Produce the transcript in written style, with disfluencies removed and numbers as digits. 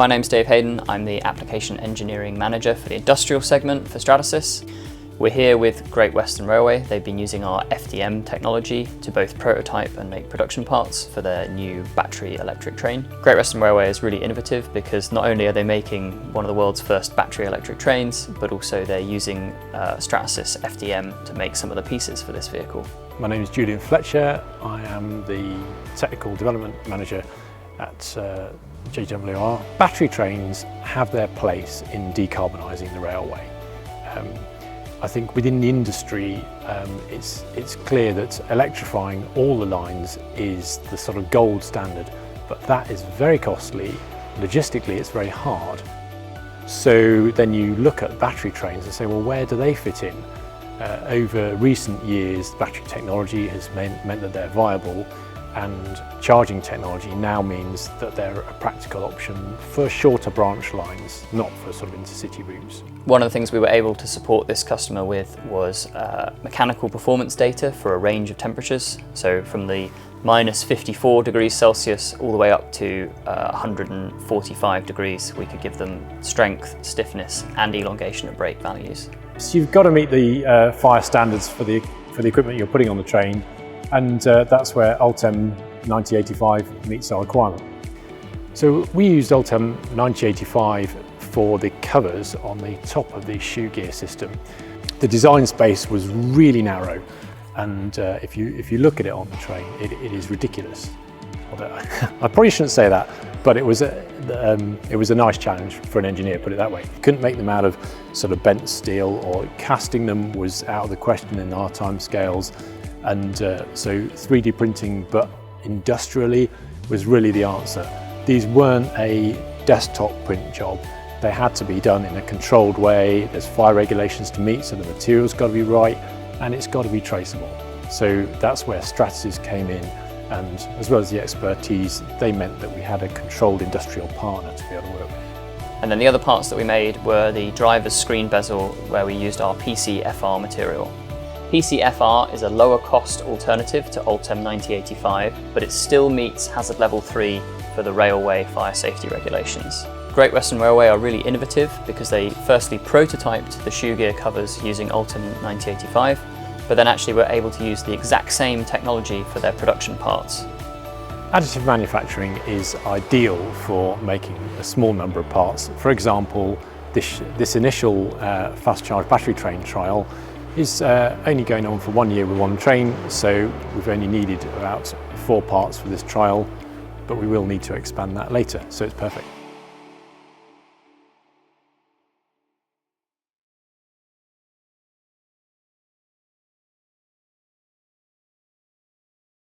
my name's Dave Hayden. I'm the Application Engineering Manager for the Industrial segment for Stratasys. We're here with Great Western Railway. They've been using our FDM technology to both prototype and make production parts for their new battery electric train. Great Western Railway is really innovative because not only are they making one of the world's first battery electric trains, but also they're using Stratasys FDM to make some of the pieces for this vehicle. My name is Julian Fletcher. I am the Technical Development Manager at JWR. Battery trains have their place in decarbonising the railway. I think within the industry, it's clear that electrifying all the lines is the sort of gold standard, but that is very costly. Logistically, it's very hard. So then you look at battery trains and say, well, where do they fit in? Over recent years, battery technology has meant that they're viable, and charging technology now means that they're a practical option for shorter branch lines, not for sort of intercity routes. One of the things we were able to support this customer with was mechanical performance data for a range of temperatures. So from the minus 54 degrees Celsius all the way up to 145 degrees, we could give them strength, stiffness and elongation at brake values. So you've got to meet the fire standards for the equipment you're putting on the train, and that's where Ultem 9085 meets our requirement. So we used Ultem 9085 for the covers on the top of the shoe gear system. The design space was really narrow, and if you look at it on the train, it is ridiculous. I probably shouldn't say that, but it was a nice challenge for an engineer, put it that way. You couldn't make them out of sort of bent steel, or casting them was out of the question in our time scales. And so 3D printing, but industrially, was really the answer. These weren't a desktop print job. They had to be done in a controlled way. There's fire regulations to meet, so the material's got to be right, and it's got to be traceable. So that's where Stratasys came in, and as well as the expertise, they meant that we had a controlled industrial partner to be able to work with. And then the other parts that we made were the driver's screen bezel, where we used our PC-FR material. PC-FR is a lower cost alternative to Ultem 9085, but it still meets hazard level 3 for the railway fire safety regulations. Great Western Railway are really innovative because they firstly prototyped the shoe gear covers using Ultem 9085, but then actually were able to use the exact same technology for their production parts. Additive manufacturing is ideal for making a small number of parts. For example, this initial fast charge battery train trial is only going on for 1 year with one train, so we've only needed about 4 parts for this trial, but we will need to expand that later, so it's perfect.